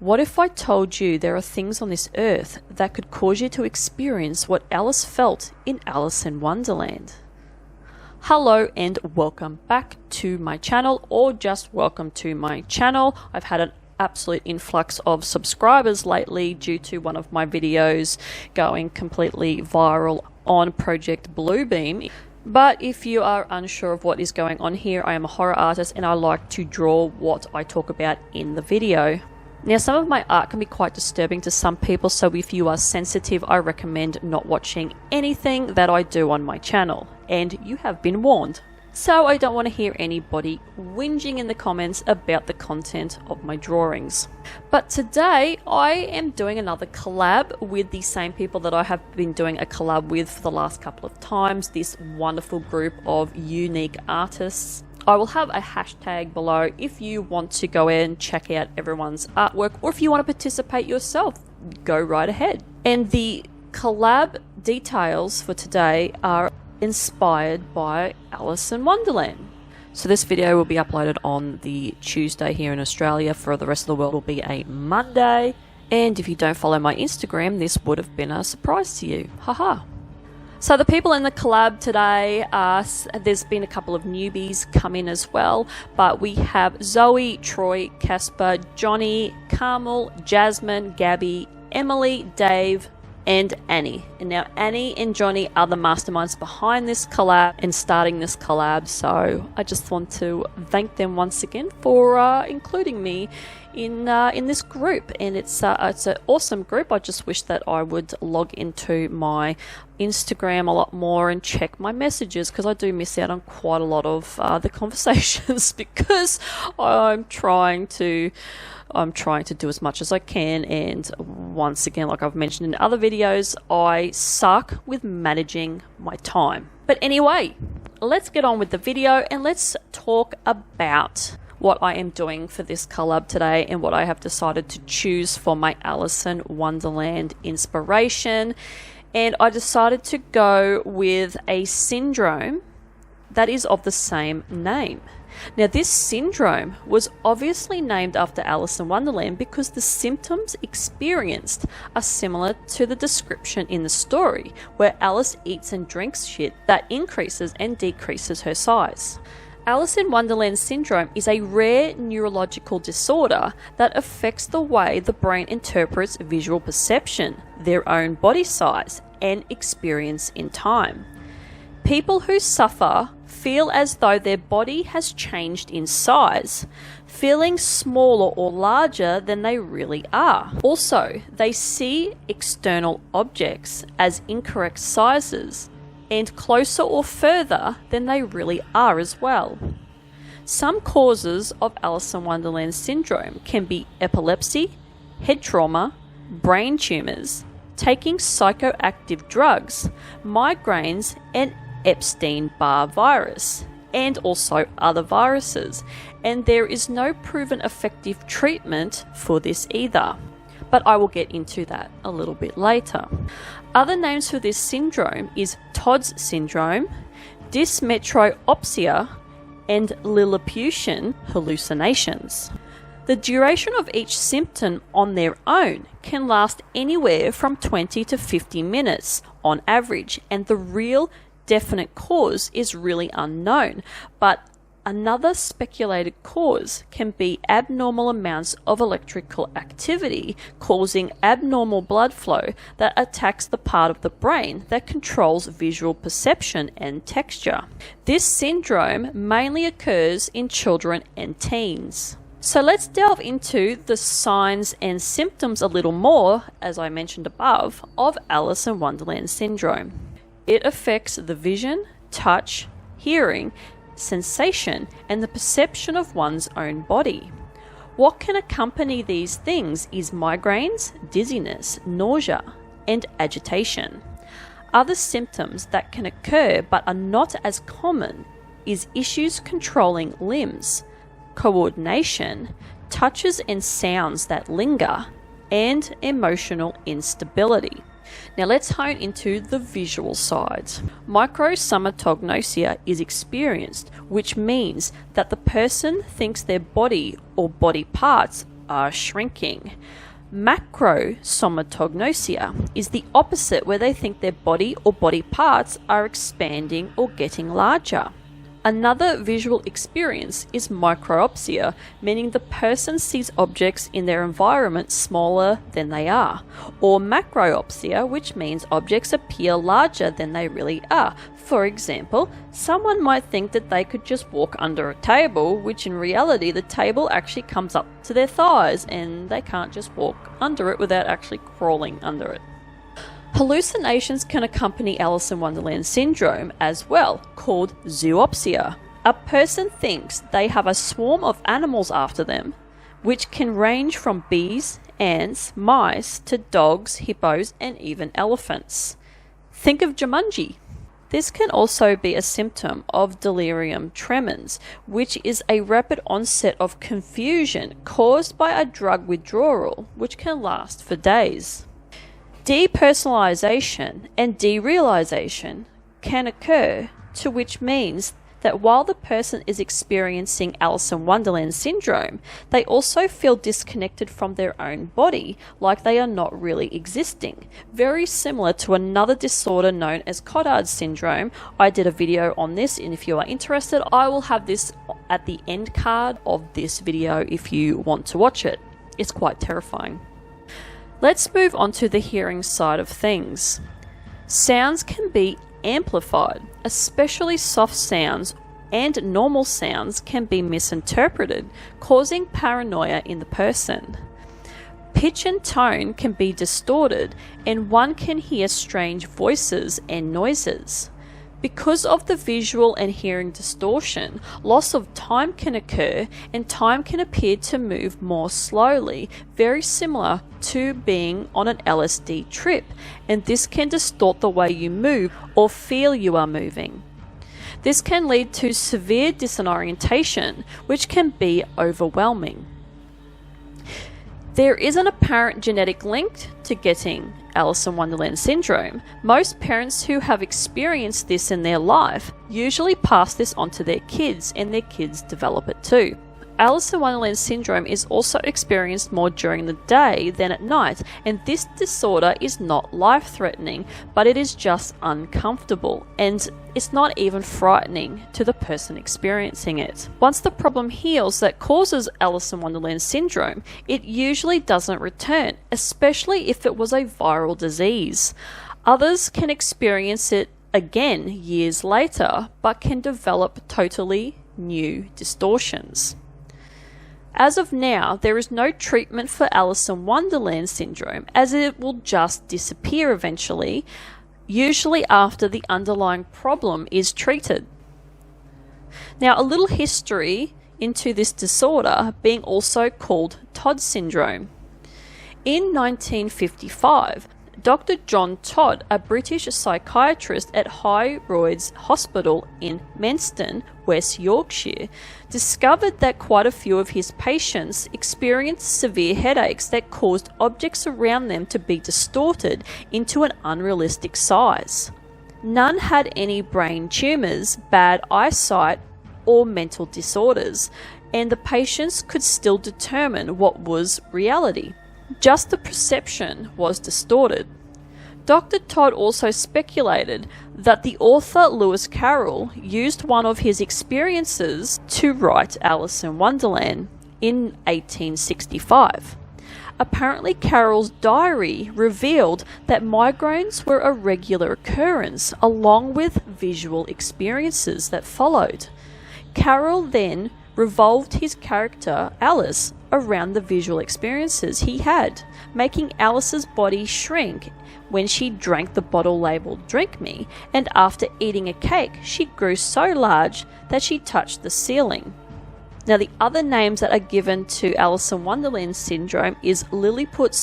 What if I told you there are things on this earth that could cause you to experience what Alice felt in Alice in Wonderland? Hello and welcome back to my channel, or just welcome to my channel. I've had an absolute influx of subscribers lately due to one of my videos going completely viral on Project Bluebeam. But if you are unsure of what is going on here, I am a horror artist and I like to draw what I talk about in the video. Now, some of my art can be quite disturbing to some people, so if you are sensitive, I recommend not watching anything that I do on my channel, and you have been warned. So I don't want to hear anybody whinging in the comments about the content of my drawings. But today I am doing another collab with the same people that I have been doing a collab with for the last couple of times, this wonderful group of unique artists. I will have a hashtag below if you want to go in and check out everyone's artwork, or if you want to participate yourself, go right ahead. And the collab details for today are inspired by Alice in Wonderland. So this video will be uploaded on the Tuesday here in Australia. For the rest of the world, it will be a Monday. And if you don't follow my Instagram, this would have been a surprise to you. Haha. So the people in the collab today are, there's been a couple of newbies come in as well, but we have Zoe, Troy, Casper, Johnny, Carmel, Jasmine, Gabby, Emily, Dave, and Annie. And now Annie and Johnny are the masterminds behind this collab and starting this collab, so I just want to thank them once again for including me in this group. And it's an awesome group. I just wish that I would log into my Instagram a lot more and check my messages, because I do miss out on quite a lot of the conversations because I'm trying to do as much as I can, and once again, like I've mentioned in other videos, I suck with managing my time. But anyway, let's get on with the video and let's talk about what I am doing for this collab today and what I have decided to choose for my Alice in Wonderland inspiration. And I decided to go with a syndrome that is of the same name. Now, this syndrome was obviously named after Alice in Wonderland because the symptoms experienced are similar to the description in the story, where Alice eats and drinks shit that increases and decreases her size. Alice in Wonderland syndrome is a rare neurological disorder that affects the way the brain interprets visual perception, their own body size, and experience in time. People who suffer feel as though their body has changed in size, feeling smaller or larger than they really are. Also, they see external objects as incorrect sizes and closer or further than they really are as well. Some causes of Alice in Wonderland syndrome can be epilepsy, head trauma, brain tumours, taking psychoactive drugs, migraines, and Epstein-Barr virus, and also other viruses, and there is no proven effective treatment for this either. But I will get into that a little bit later. Other names for this syndrome is Todds syndrome, dysmetroopsia, and Lilliputian hallucinations. The duration of each symptom on their own can last anywhere from 20 to 50 minutes on average, and the real definite cause is really unknown, but another speculated cause can be abnormal amounts of electrical activity causing abnormal blood flow that attacks the part of the brain that controls visual perception and texture. This syndrome mainly occurs in children and teens. So let's delve into the signs and symptoms a little more, as I mentioned above, of Alice in Wonderland syndrome. It affects the vision, touch, hearing, sensation, and the perception of one's own body. What can accompany these things is migraines, dizziness, nausea, and agitation. Other symptoms that can occur but are not as common is issues controlling limbs, coordination, touches and sounds that linger, and emotional instability. Now let's hone into the visual sides. Microsomatogonia is experienced, which means that the person thinks their body or body parts are shrinking. Macrosomatogenesia is the opposite, where they think their body or body parts are expanding or getting larger. Another visual experience is micropsia, meaning the person sees objects in their environment smaller than they are, or macropsia, which means objects appear larger than they really are. For example, someone might think that they could just walk under a table, which in reality the table actually comes up to their thighs and they can't just walk under it without actually crawling under it. Hallucinations can accompany Alice in Wonderland syndrome as well, called zoopsia. A person thinks they have a swarm of animals after them, which can range from bees, ants, mice, to dogs, hippos, and even elephants. Think of Jumanji. This can also be a symptom of delirium tremens, which is a rapid onset of confusion caused by a drug withdrawal, which can last for days. Depersonalization and derealization can occur, to which means that while the person is experiencing Alice in Wonderland syndrome, they also feel disconnected from their own body, like they are not really existing. Very similar to another disorder known as Todds syndrome. I did a video on this, and if you are interested, I will have this at the end card of this video if you want to watch it. It's quite terrifying. Let's move on to the hearing side of things. Sounds can be amplified, especially soft sounds, and normal sounds can be misinterpreted, causing paranoia in the person. Pitch and tone can be distorted, and one can hear strange voices and noises. Because of the visual and hearing distortion, loss of time can occur, and time can appear to move more slowly, very similar to being on an LSD trip, and this can distort the way you move or feel you are moving. This can lead to severe disorientation, which can be overwhelming. There is an apparent genetic link to getting Alice in Wonderland syndrome. Most parents who have experienced this in their life usually pass this on to their kids, and their kids develop it too. Alice in Wonderland syndrome is also experienced more during the day than at night, and this disorder is not life-threatening, but it is just uncomfortable, and it's not even frightening to the person experiencing it. Once the problem heals that causes Alice in Wonderland syndrome, it usually doesn't return, especially if it was a viral disease. Others can experience it again years later, but can develop totally new distortions. As of now, there is no treatment for Alice in Wonderland syndrome, as it will just disappear eventually, usually after the underlying problem is treated. Now, a little history into this disorder being also called Todds syndrome. In 1955, Dr. John Todd, a British psychiatrist at High Royds Hospital in Manston, West Yorkshire, discovered that quite a few of his patients experienced severe headaches that caused objects around them to be distorted into an unrealistic size. None had any brain tumours, bad eyesight, or mental disorders, and the patients could still determine what was reality. Just the perception was distorted. Dr. Todd also speculated that the author Lewis Carroll used one of his experiences to write Alice in Wonderland in 1865. Apparently, Carroll's diary revealed that migraines were a regular occurrence, along with visual experiences that followed. Carroll then revolved his character Alice around the visual experiences he had, making Alice's body shrink when she drank the bottle labelled "Drink Me," and after eating a cake she grew so large that she touched the ceiling. Now, the other names that are given to Alice in Wonderland syndrome is Lilliput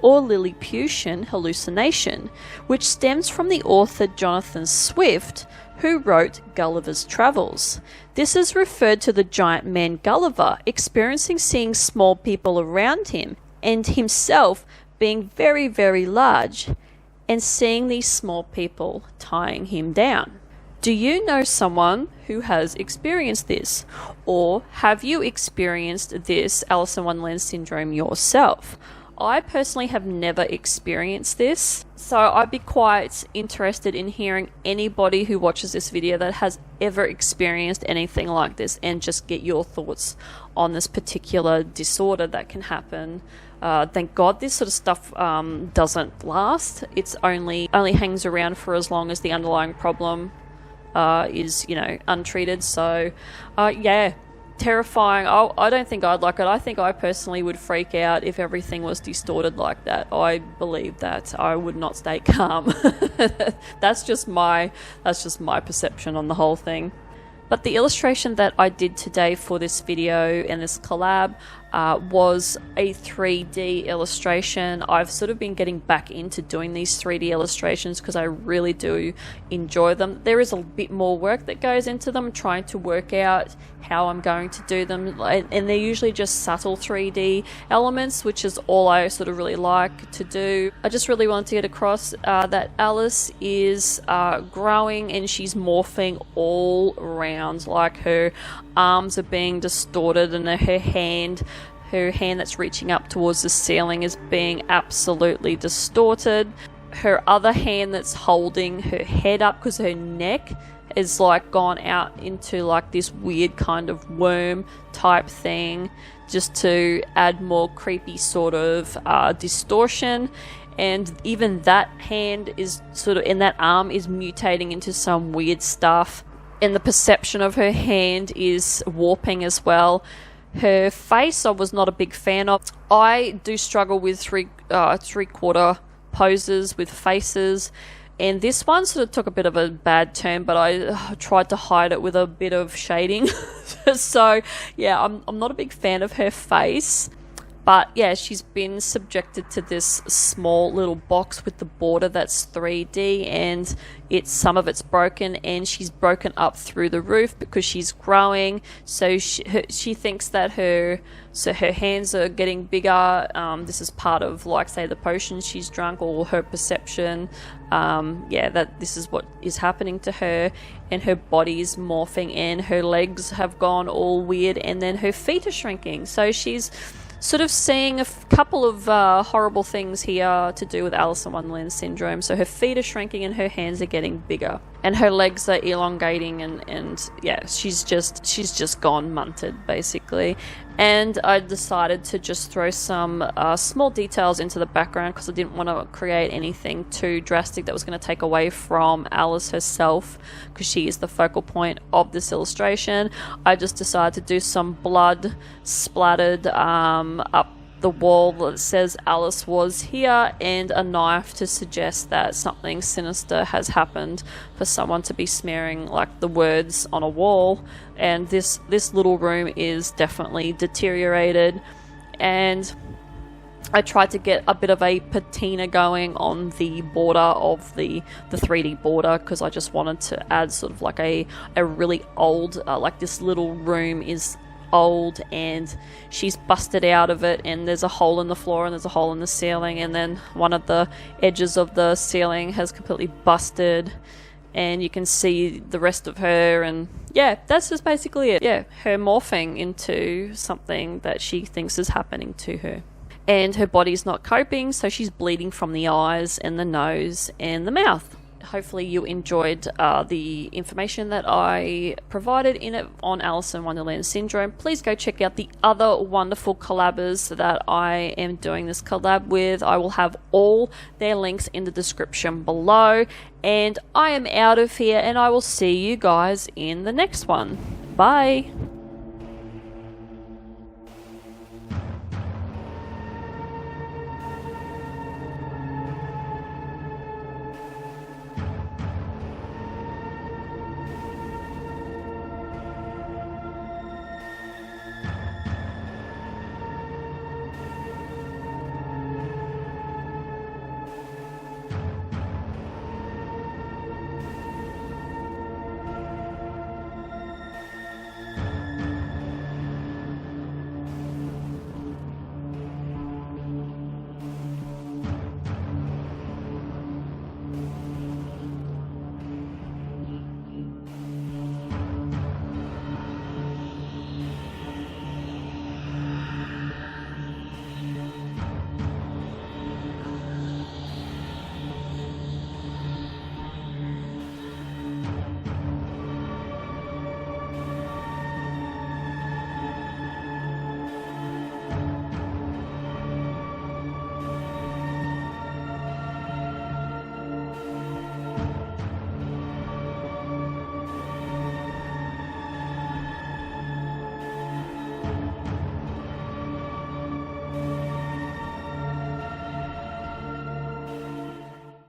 or Lilliputian hallucination, which stems from the author Jonathan Swift, who wrote Gulliver's Travels. This is referred to the giant man Gulliver experiencing seeing small people around him and himself being very, very large, and seeing these small people tying him down. Do you know someone who has experienced this? Or have you experienced this Alice in Wonderland syndrome yourself? I personally have never experienced this, so I'd be quite interested in hearing anybody who watches this video that has ever experienced anything like this, and just get your thoughts on this particular disorder that can happen. Thank God this sort of stuff doesn't last. It's only hangs around for as long as the underlying problem is, you know, untreated. So yeah, terrifying. I don't think I'd like it. I think I personally would freak out if everything was distorted like that. I believe that I would not stay calm. That's just my perception on the whole thing. But the illustration that I did today for this video and this collab was a 3D illustration. I've sort of been getting back into doing these 3D illustrations because I really do enjoy them. There is a bit more work that goes into them, trying to work out how I'm going to do them, and they're usually just subtle 3D elements, which is all I sort of really like to do. I just really wanted to get across that Alice is growing and she's morphing all around. Like, her arms are being distorted, and her hand that's reaching up towards the ceiling is being absolutely distorted. Her other hand that's holding her head up, because her neck is like gone out into like this weird kind of worm type thing, just to add more creepy sort of distortion. And even that hand is sort of, and that arm is mutating into some weird stuff, and the perception of her hand is warping as well. Her face I was not a big fan of. I do struggle with three-quarter poses with faces, and this one sort of took a bit of a bad turn, but I tried to hide it with a bit of shading. So yeah, I'm not a big fan of her face. But yeah, she's been subjected to this small little box with the border that's 3D, and some of it's broken, and she's broken up through the roof because she's growing. So she thinks that her hands are getting bigger. This is part of, like, say, the potion she's drunk, or her perception. Yeah, that this is what is happening to her, and her body's morphing, and her legs have gone all weird, and then her feet are shrinking. So she's sort of seeing a couple of horrible things here to do with Alice in Wonderland syndrome. So her feet are shrinking and her hands are getting bigger, and her legs are elongating, and yeah, she's just gone munted basically. And I decided to just throw some small details into the background because I didn't want to create anything too drastic that was going to take away from Alice herself, because she is the focal point of this illustration. I just decided to do some blood splattered up the wall that says Alice was here, and a knife to suggest that something sinister has happened for someone to be smearing like the words on a wall. And this little room is definitely deteriorated, and I tried to get a bit of a patina going on the border of the 3D border, because I just wanted to add sort of like a really old, like this little room is old and she's busted out of it, and there's a hole in the floor and there's a hole in the ceiling, and then one of the edges of the ceiling has completely busted, and you can see the rest of her. And yeah, that's just basically it. Yeah, her morphing into something that she thinks is happening to her, and her body's not coping, so she's bleeding from the eyes and the nose and the mouth. Hopefully you enjoyed the information that I provided in it on Alice in Wonderland syndrome. Please go check out the other wonderful collabers that I am doing this collab with. I will have all their links in the description below. And I am out of here, and I will see you guys in the next one. Bye!